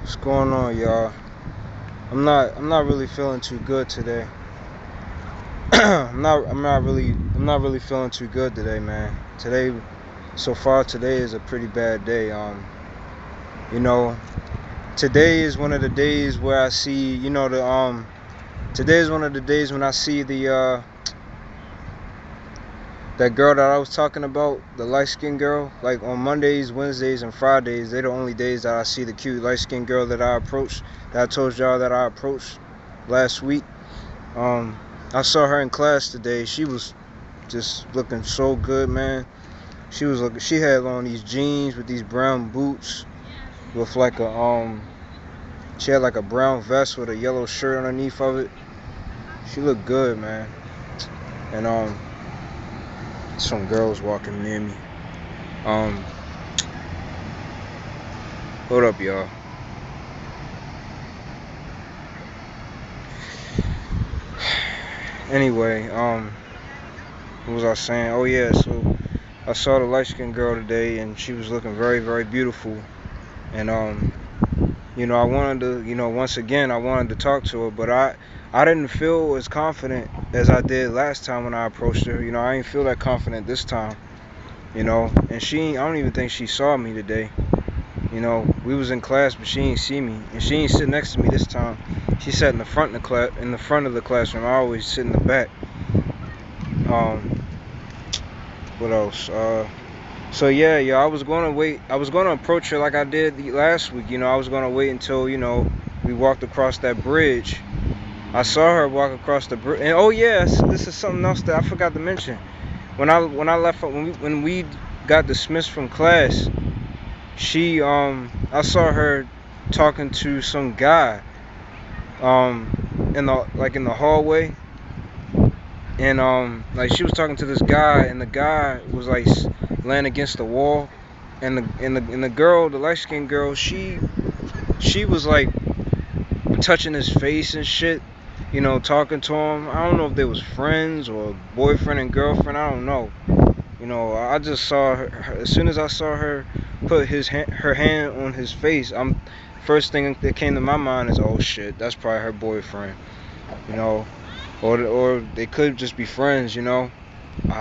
What's going on, y'all? I'm not really feeling too good today. I'm not really feeling too good today, man. So far today is a pretty bad day. You know, today is one of the days where I see, today is one of the days when I see that girl that I was talking about, the light-skinned girl. Like on Mondays, Wednesdays, and Fridays, they're the only days that I see the cute light-skinned girl that I approached, that I told y'all that I approached last week. I saw her in class today. She was just looking so good, man. She had on these jeans with these brown boots with she had like a brown vest with a yellow shirt underneath of it. She looked good, man. And some girls walking near me. Hold up, y'all. Anyway, what was I saying? Oh yeah, so I saw the light-skinned girl today, and she was looking very, very beautiful. And I wanted to, once again, I wanted to talk to her, but I didn't feel as confident as I did last time when I approached her. I didn't feel that confident this time. And I don't even think she saw me today. We was in class, but she ain't see me, and she ain't sit next to me this time. She sat in the front of the classroom. I always sit in the back. What else? So yeah, I was gonna wait. I was gonna approach her like I did last week. I was gonna wait until we walked across that bridge. I saw her walk across the bridge, and oh yes, this is something else that I forgot to mention. When I left, when we got dismissed from class, I saw her talking to some guy in the hallway, and like she was talking to this guy, and the guy was like laying against the wall, and the girl, the light skinned girl, she was like touching his face and shit, talking to him. I don't know if they was friends or boyfriend and girlfriend. I don't know. I just saw her as soon as I saw her put her hand on his face. First thing that came to my mind is, oh shit, that's probably her boyfriend. Or they could just be friends. I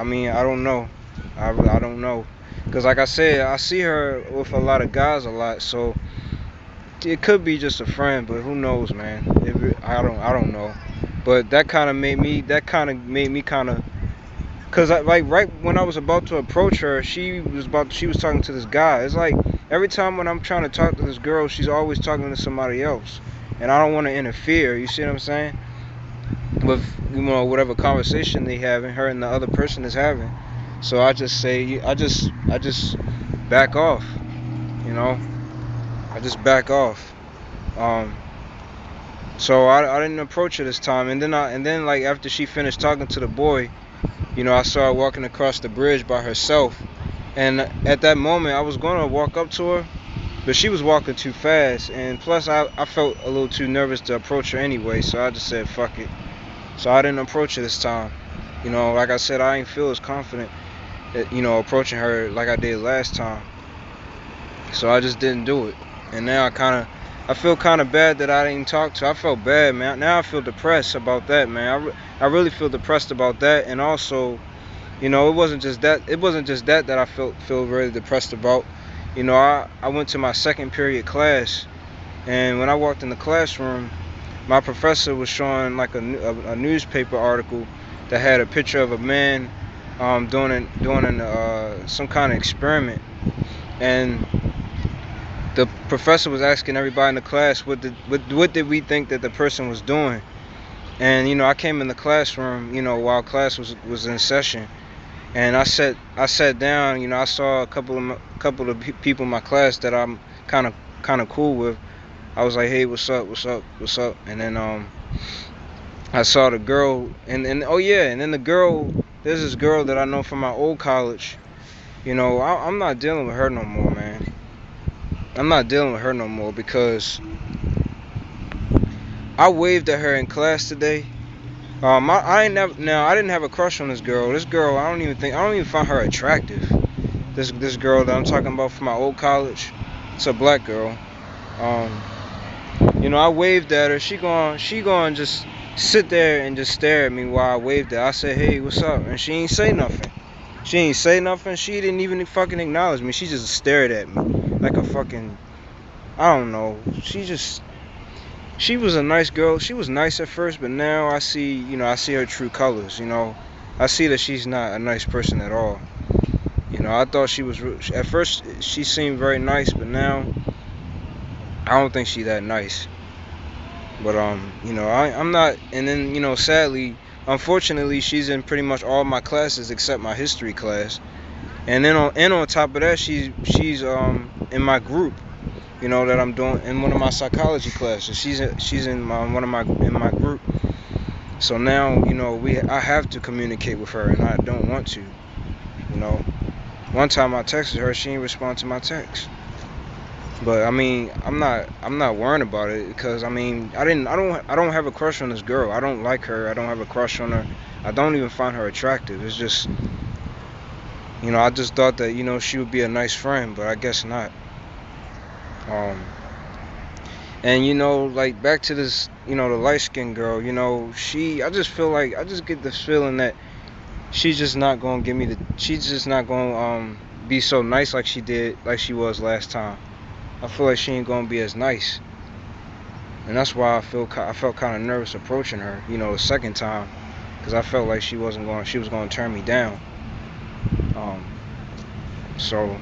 mean, I don't know. I don't know, because like I said, I see her with a lot of guys a lot, so it could be just a friend, but who knows, man. I don't know. But that kind of made me kind of, cause right when I was about to approach her, she was talking to this guy. It's like every time when I'm trying to talk to this girl, she's always talking to somebody else, and I don't want to interfere. You see what I'm saying? With whatever conversation they having, her and the other person is having. So I just back off. I just back off. So I didn't approach her this time, and then like after she finished talking to the boy, I saw her walking across the bridge by herself, and at that moment I was gonna walk up to her, but she was walking too fast, and plus I felt a little too nervous to approach her anyway, so I just said fuck it. So I didn't approach her this time. Like I said, I didn't feel as confident approaching her like I did last time. So I just didn't do it. And now I feel kind of bad that I didn't talk to her. I felt bad, man. Now I feel depressed about that, man. I really feel depressed about that. And also, it wasn't just that that I feel really depressed about. I went to my second period class, and when I walked in the classroom, my professor was showing like a newspaper article that had a picture of a man doing some kind of experiment, and the professor was asking everybody in the class what did we think that the person was doing. And I came in the classroom while class was in session, and I sat down. I saw a couple of people in my class that I'm kind of cool with. I was like, hey, what's up? And then I saw the girl, and oh yeah, and then the girl, there's this girl that I know from my old college. I'm not dealing with her no more, man. I'm not dealing with her no more because I waved at her in class today. I didn't have a crush on this girl. This girl, I don't even find her attractive. This girl that I'm talking about from my old college, it's a black girl. I waved at her. She going just sit there and just stare at me while I waved at her. I said, "Hey, what's up?" And she ain't say nothing. She ain't say nothing. She didn't even fucking acknowledge me. She just stared at me like a fucking, I don't know. She was a nice girl. She was nice at first, but now I see her true colors. I see that she's not a nice person at all. I thought she was, at first she seemed very nice, but now I don't think she that nice. But I'm not. And then sadly, unfortunately, she's in pretty much all my classes except my history class. And then on top of that, she's in my group. That I'm doing in one of my psychology classes. She's in my group. So now I have to communicate with her, and I don't want to. One time I texted her, she didn't respond to my text. But I mean, I'm not worrying about it because I don't have a crush on this girl. I don't like her. I don't have a crush on her. I don't even find her attractive. It's just I just thought that she would be a nice friend, but I guess not. And like back to this, the light skinned girl, I just feel like I just get this feeling that she's just not gonna she's just not gonna be so nice like she was last time. I feel like she ain't gonna be as nice, and that's why I felt kind of nervous approaching her, the second time, because I felt like she was gonna turn me down. So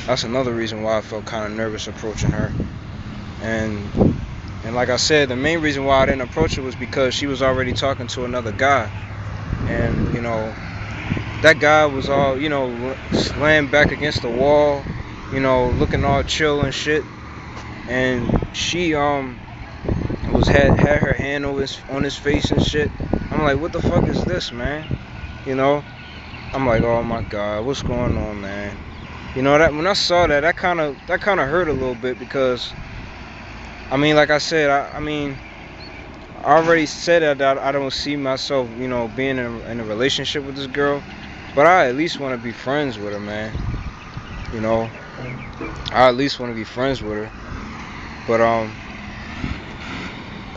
that's another reason why I felt kind of nervous approaching her. And like I said, the main reason why I didn't approach her was because she was already talking to another guy, and that guy was all slammed back against the wall, looking all chill and shit. And she had her hand on his face and shit. I'm like, what the fuck is this, man? I'm like, oh my god, what's going on, man? That when I saw that kind of hurt a little bit because like I said, I already said that I don't see myself being in a relationship with this girl, but I at least want to be friends with her, man. I at least want to be friends with her, but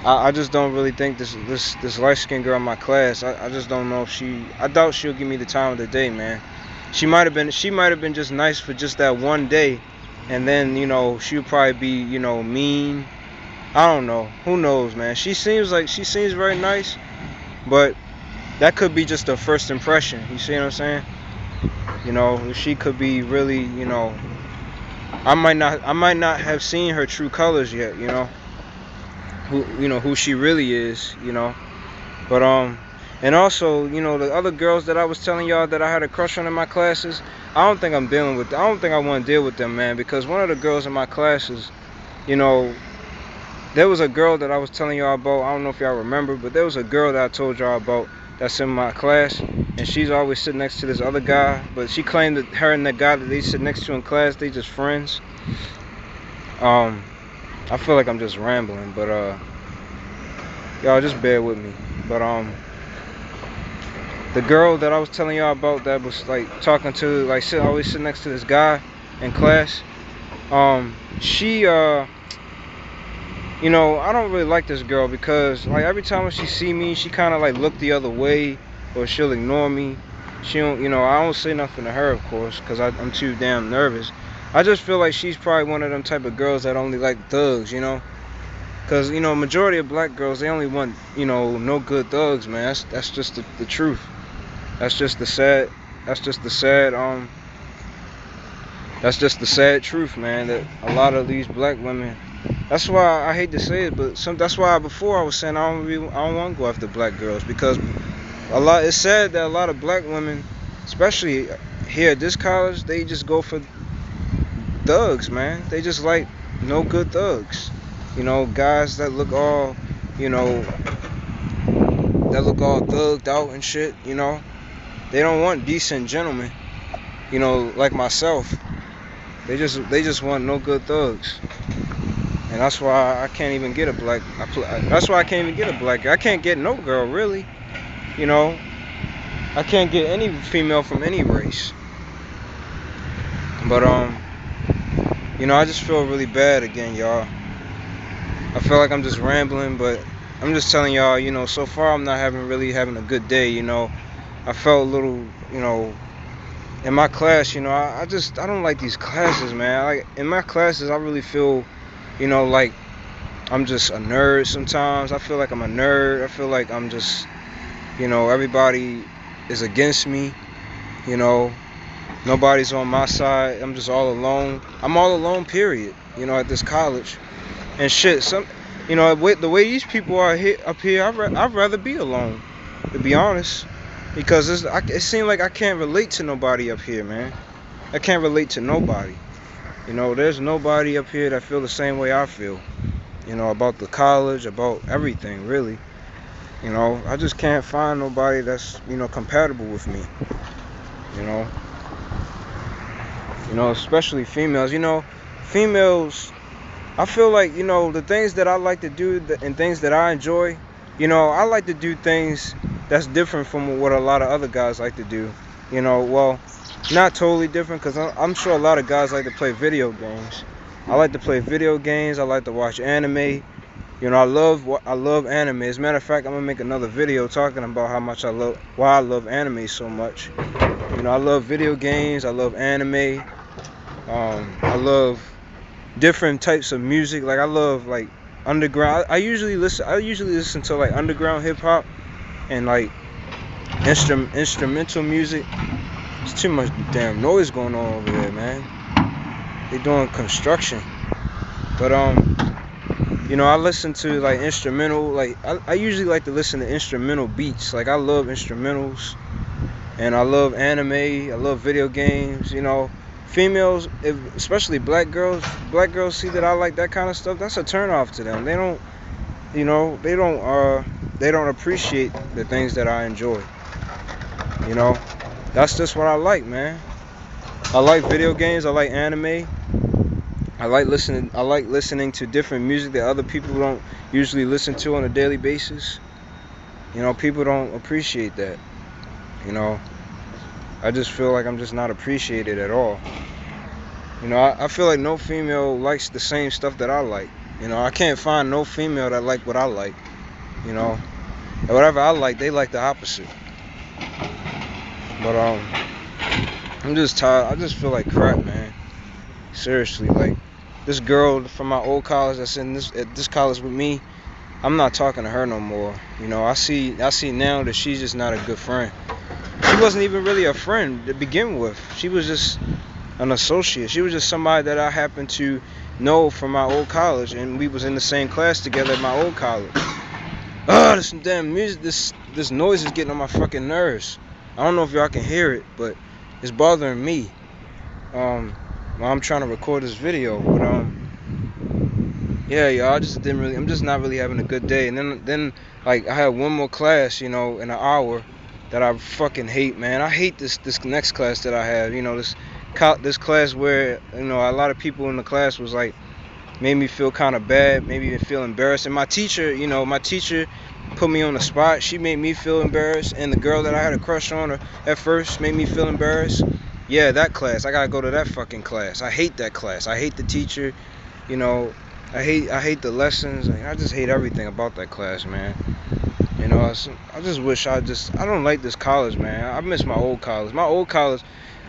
I just don't really think this light skinned girl in my class. I just don't know if I doubt she'll give me the time of the day, man. She might have been just nice for just that one day, and then she'll probably be mean. I don't know. Who knows, man? She seems very nice, but that could be just a first impression. You see what I'm saying? She could be really, I might not have seen her true colors yet, who she really is, But and also, the other girls that I was telling y'all that I had a crush on in my classes, I don't think I want to deal with them, man, because one of the girls in my classes, there was a girl that I was telling y'all about. I don't know if y'all remember, but there was a girl that I told y'all about that's in my class, and she's always sitting next to this other guy, but she claimed that her and the guy that they sit next to in class, they just friends. I feel like I'm just rambling, but y'all just bear with me. But the girl that I was telling y'all about that was like talking to, like always sitting next to this guy in class, she I don't really like this girl because like every time she see me, she kind of like look the other way, or she'll ignore me. She don't, I don't say nothing to her, of course, because I'm too damn nervous. I just feel like she's probably one of them type of girls that only like thugs, because majority of black girls, they only want no good thugs, man. That's just the truth. That's just the sad truth, man, that a lot of these black women. That's why I hate to say it, but that's why before I was saying I don't want to go after black girls, because it's sad that a lot of black women, especially here at this college, they just go for thugs, man. They just like no good thugs. Guys that look all, thugged out and shit, They don't want decent gentlemen, like myself. They just want no good thugs. And that's why I can't even get a black. That's why I can't even get a black girl. I can't get no girl, really. I can't get any female from any race. But I just feel really bad again, y'all. I feel like I'm just rambling, but I'm just telling y'all, so far I'm not really having a good day. I felt a little, in my class, I don't like these classes, man. Like in my classes, I really feel, like I'm just a nerd sometimes. I feel like I'm a nerd. I feel like I'm just, everybody is against me. You know, nobody's on my side. I'm just all alone. I'm all alone, period. At this college and shit. The way these people are up here, I'd rather be alone, to be honest, because it seems like I can't relate to nobody up here, man. I can't relate to nobody. There's nobody up here that feel the same way I feel. About the college, about everything, really. I just can't find nobody that's compatible with me. You know, especially females. Females. I feel like, the things that I like to do and things that I enjoy, I like to do things that's different from what a lot of other guys like to do. Well, not totally different, because I'm sure a lot of guys like to play video games. I like to play video games. I like to watch anime. I love anime. As a matter of fact, I'm gonna make another video talking about why I love anime so much. I love video games. I love anime. I love different types of music. Like I love like underground. I usually listen to like underground hip hop and like instrumental music. There's too much damn noise going on over there, man. They doing construction. But I listen to like instrumental. Like I usually like to listen to instrumental beats. Like I love instrumentals, and I love anime. I love video games. Females, especially black girls see that I like that kind of stuff. That's a turn off to them. They don't, they don't appreciate the things that I enjoy. That's just what I like, man. I like video games. I like anime. I like listening to different music that other people don't usually listen to on a daily basis. People don't appreciate that. I just feel like I'm just not appreciated at all. I feel like no female likes the same stuff that I like. I can't find no female that like what I like. And whatever I like, they like the opposite. But I'm just tired. I just feel like crap, man. Seriously, like this girl from my old college that's at this college with me, I'm not talking to her no more. I see now that she's just not a good friend. She wasn't even really a friend to begin with. She was just an associate. She was just somebody that I happened to know from my old college, and we was in the same class together at my old college. There's some damn music. This noise is getting on my fucking nerves. I don't know if y'all can hear it, but it's bothering me. While I'm trying to record this video, but yeah, y'all, I'm just not really having a good day. And then like I had one more class, in an hour that I fucking hate, man. I hate this next class that I have. This class where a lot of people in the class was like made me feel kind of bad, made me feel embarrassed. And my teacher put me on the spot. She made me feel embarrassed, and the girl that I had a crush on at first made me feel embarrassed. Yeah, that class. I gotta go to that fucking class. I hate that class. I hate the teacher. I hate the lessons. I just hate everything about that class, man. I just wish I don't like this college, man. I miss my old college. My old college,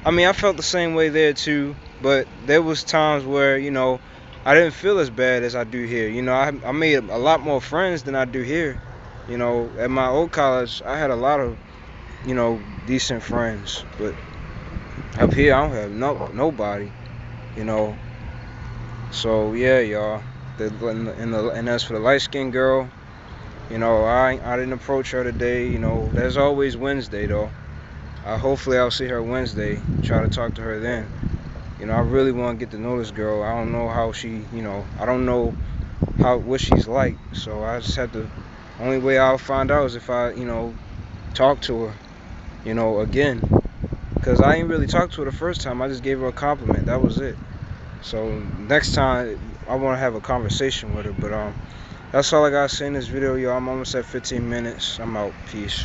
I felt the same way there too, but there was times where, I didn't feel as bad as I do here. I made a lot more friends than I do here. At my old college, I had a lot of, decent friends, but up here I don't have nobody, So yeah, y'all. And as for the light-skinned girl, I didn't approach her today. There's always Wednesday though. Hopefully I'll see her Wednesday. Try to talk to her then. I really want to get to know this girl. I don't know how she, I don't know what she's like. So I just have to. Only way I'll find out is if I, talk to her, again. Because I ain't really talked to her the first time. I just gave her a compliment. That was it. So next time I want to have a conversation with her. But that's all I gotta say in this video, y'all. I'm almost at 15 minutes. I'm out. Peace.